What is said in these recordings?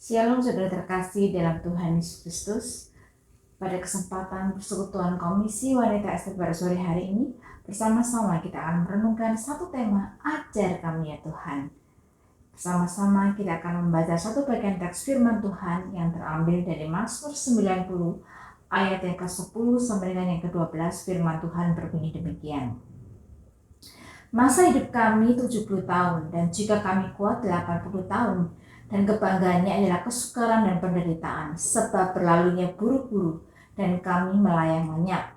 Shalom saudara terkasih dalam Tuhan Yesus Kristus. Pada kesempatan persekutuan Komisi Wanita ST pada sore hari ini, bersama-sama kita akan merenungkan satu tema, ajar kami ya Tuhan. Bersama-sama kita akan membaca satu bagian teks firman Tuhan yang terambil dari Mazmur 90 ayat yang ke-10 sampai dengan yang ke-12. Firman Tuhan berbunyi demikian. Masa hidup kami 70 tahun, dan jika kami kuat 80 tahun, dan kebanggaannya adalah kesukaran dan penderitaan, sebab berlalunya buru-buru, dan kami melayang lenyap.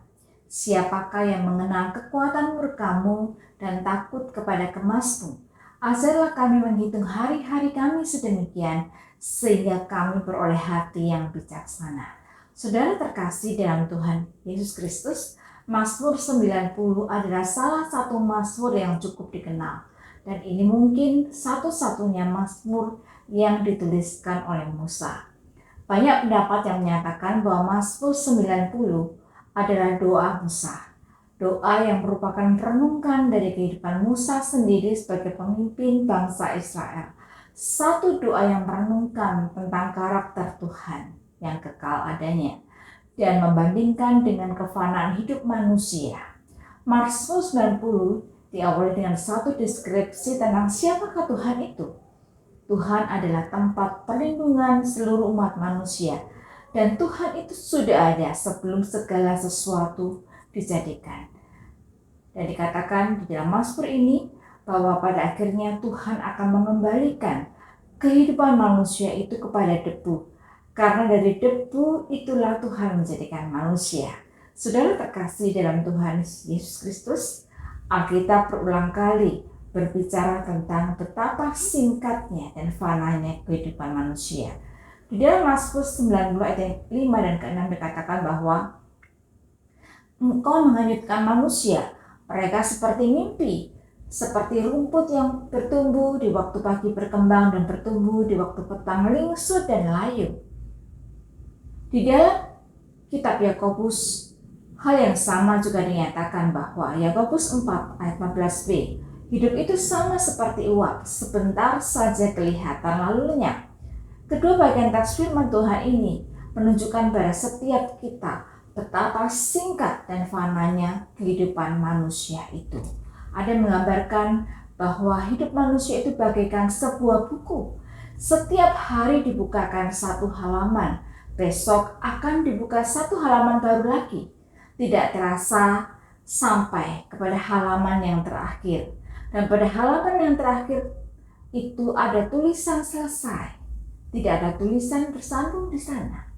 Siapakah yang mengenal kekuatan murka-Mu dan takut kepada kemas-Mu? Ajarlah kami menghitung hari-hari kami sedemikian, sehingga kami beroleh hati yang bijaksana. Saudara terkasih dalam Tuhan Yesus Kristus, Mazmur 90 adalah salah satu mazmur yang cukup dikenal. Dan ini mungkin satu-satunya mazmur yang dituliskan oleh Musa. Banyak pendapat yang menyatakan bahwa Mazmur 90 adalah doa Musa. Doa yang merupakan renungan dari kehidupan Musa sendiri sebagai pemimpin bangsa Israel. Satu doa yang merenungkan tentang karakter Tuhan yang kekal adanya dan membandingkan dengan kefanaan hidup manusia. Mazmur 90 diawali dengan satu deskripsi tentang siapakah Tuhan itu. Tuhan adalah tempat perlindungan seluruh umat manusia, dan Tuhan itu sudah ada sebelum segala sesuatu dijadikan. Dan dikatakan di dalam Mazmur ini bahwa pada akhirnya Tuhan akan mengembalikan kehidupan manusia itu kepada debu. Karena dari debu itulah Tuhan menjadikan manusia. Saudara terkasih dalam Tuhan Yesus Kristus, Alkitab berulang kali berbicara tentang betapa singkatnya dan fananya kehidupan manusia. Di dalam Mazmur 90 ayat 5 dan ke-6 dikatakan bahwa Engkau menghanyutkan manusia, mereka seperti mimpi, seperti rumput yang bertumbuh di waktu pagi berkembang dan bertumbuh di waktu petang lingsut dan layu. Di dalam kitab Yakobus, hal yang sama juga dinyatakan bahwa Yakobus 4 ayat 14b, hidup itu sama seperti uap, sebentar saja kelihatan lalu lenyap. Kedua bagian teks firman Tuhan ini menunjukkan pada setiap kita betapa singkat dan fananya kehidupan manusia itu. Ada menggambarkan bahwa hidup manusia itu bagaikan sebuah buku. Setiap hari dibukakan satu halaman, besok akan dibuka satu halaman baru lagi. Tidak terasa sampai kepada halaman yang terakhir. Dan pada halaman yang terakhir itu ada tulisan selesai. Tidak ada tulisan bersambung di sana.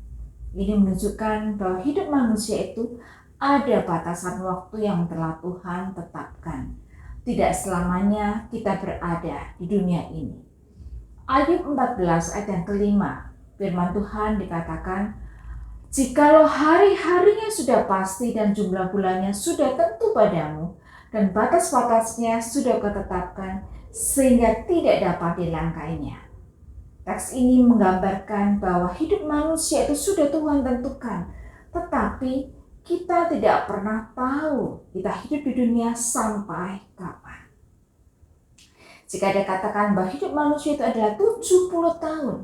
Ini menunjukkan bahwa hidup manusia itu ada batasan waktu yang telah Tuhan tetapkan. Tidak selamanya kita berada di dunia ini. Ayub 14 ayat yang kelima, firman Tuhan dikatakan, jikalau hari-harinya sudah pasti dan jumlah bulannya sudah tentu padamu, dan batas-batasnya sudah ketetapkan sehingga tidak dapat dilangkainya. Teks ini menggambarkan bahwa hidup manusia itu sudah Tuhan tentukan, tetapi kita tidak pernah tahu kita hidup di dunia sampai kapan. Jika dikatakan bahwa hidup manusia itu adalah 70 tahun,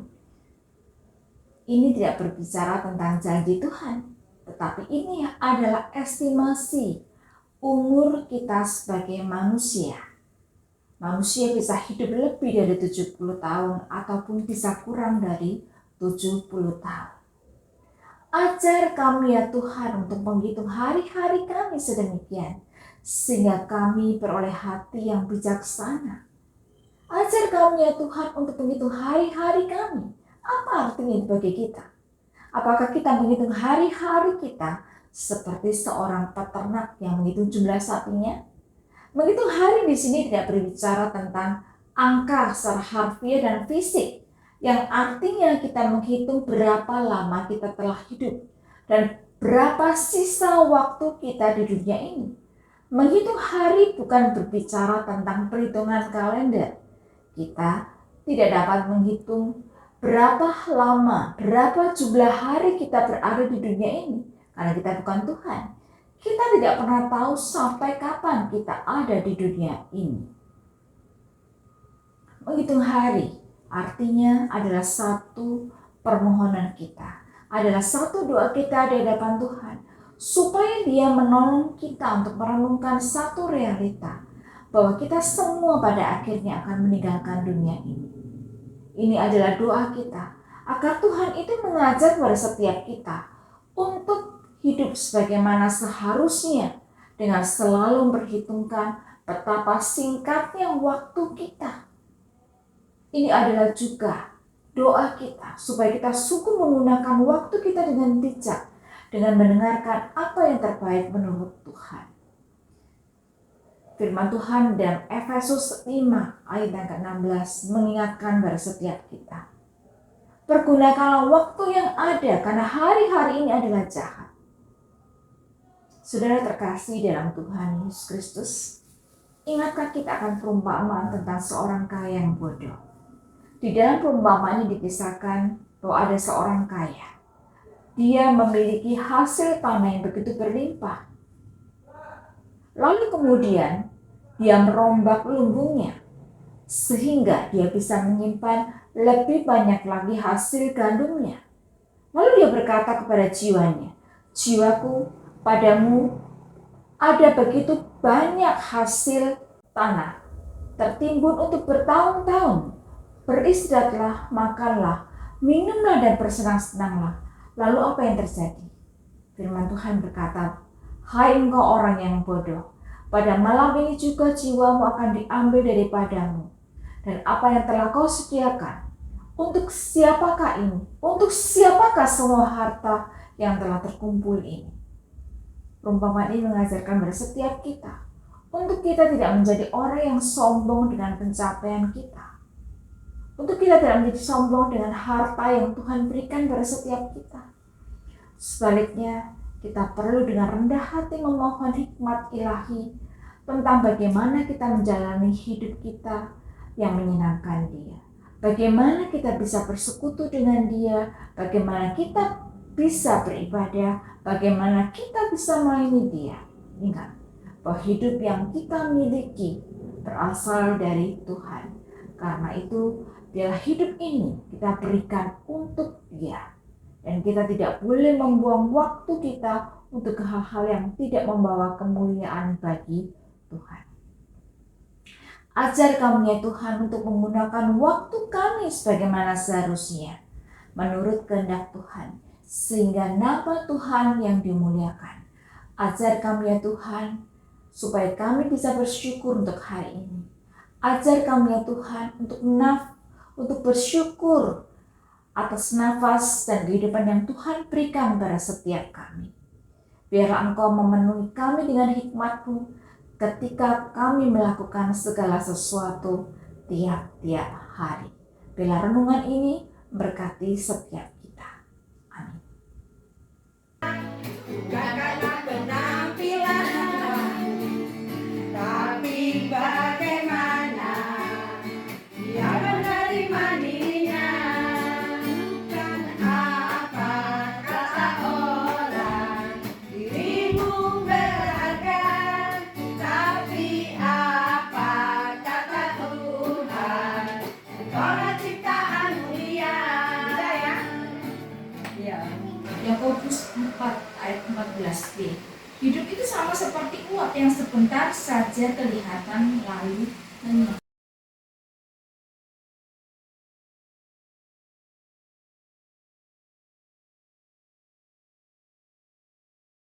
ini tidak berbicara tentang janji Tuhan, tetapi ini adalah estimasi umur kita sebagai manusia. Manusia bisa hidup lebih dari 70 tahun ataupun bisa kurang dari 70 tahun. Ajar kami ya Tuhan untuk menghitung hari-hari kami sedemikian, sehingga kami beroleh hati yang bijaksana. Ajar kami ya Tuhan untuk menghitung hari-hari kami. Apa artinya bagi kita? Apakah kita menghitung hari-hari kita seperti seorang peternak yang menghitung jumlah sapinya? Menghitung hari di sini tidak berbicara tentang angka secara harfiah dan fisik, yang artinya kita menghitung berapa lama kita telah hidup dan berapa sisa waktu kita di dunia ini. Menghitung hari bukan berbicara tentang perhitungan kalender. Kita tidak dapat menghitung berapa lama, berapa jumlah hari kita berada di dunia ini, karena kita bukan Tuhan. Kita tidak pernah tahu sampai kapan kita ada di dunia ini. Menghitung hari Artinya adalah satu permohonan kita, adalah satu doa kita di hadapan Tuhan, supaya Dia menolong kita untuk merenungkan satu realita, bahwa kita semua pada akhirnya akan meninggalkan dunia ini. Ini adalah doa kita, agar Tuhan itu mengajar kepada setiap kita untuk hidup sebagaimana seharusnya, dengan selalu memperhitungkan betapa singkatnya waktu kita. Ini adalah juga doa kita, supaya kita sungguh menggunakan waktu kita dengan bijak, dengan mendengarkan apa yang terbaik menurut Tuhan. Firman Tuhan dalam Efesus 5 ayat yang ke-16 mengingatkan pada setiap kita. Pergunakanlah waktu yang ada, karena hari-hari ini adalah jahat. Saudara terkasih dalam Tuhan Yesus Kristus, ingatkah kita akan perumpamaan tentang seorang kaya yang bodoh? Di dalam perumpamaan ini dikisahkan bahwa ada seorang kaya. Dia memiliki hasil tanah yang begitu berlimpah. Lalu kemudian dia merombak lumbungnya, sehingga dia bisa menyimpan lebih banyak lagi hasil gandumnya. Lalu dia berkata kepada jiwanya, "Jiwaku, padamu ada begitu banyak hasil tanah, tertimbun untuk bertahun-tahun. Beristirahatlah, makanlah, minumlah dan bersenang-senanglah." Lalu apa yang terjadi? Firman Tuhan berkata, "Hai engkau orang yang bodoh, pada malam ini juga jiwamu akan diambil daripadamu. Dan apa yang telah kau sediakan, untuk siapakah ini? Untuk siapakah semua harta yang telah terkumpul ini?" Perumpamaan ini mengajarkan pada setiap kita, untuk kita tidak menjadi orang yang sombong dengan pencapaian kita. Untuk kita tidak menjadi sombong dengan harta yang Tuhan berikan pada setiap kita. Sebaliknya, kita perlu dengan rendah hati memohon hikmat ilahi tentang bagaimana kita menjalani hidup kita yang menyenangkan Dia. Bagaimana kita bisa bersekutu dengan Dia, bagaimana kita bisa beribadah, bagaimana kita bisa melayani Dia. Ingat bahwa hidup yang kita miliki berasal dari Tuhan. Karena itu, biarlah hidup ini kita berikan untuk Dia. Dan kita tidak boleh membuang waktu kita untuk hal-hal yang tidak membawa kemuliaan bagi Tuhan. Ajar kami ya Tuhan untuk menggunakan waktu kami sebagaimana seharusnya, menurut kehendak Tuhan, sehingga nama Tuhan yang dimuliakan. Ajar kami ya Tuhan, supaya kami bisa bersyukur untuk hari ini. Ajar kami ya Tuhan untuk bersyukur atas nafas dan kehidupan yang Tuhan berikan pada setiap kami. Biarlah Engkau memenuhi kami dengan hikmat-Mu ketika kami melakukan segala sesuatu tiap-tiap hari. Biarlah renungan ini berkati setiap kita. Amin. Bukanlah penampilan, tapi bagaimana dia menerima dirinya. Bukan apa kata orang, dirimu berharga, tapi apa kata Tuhan. Engkaulah ciptaan mulia. Bisa ya? Iya. Yakobus 4 ayat 14b. Hidup itu sama seperti uap yang sebentar saja kelihatan lalu lenyap.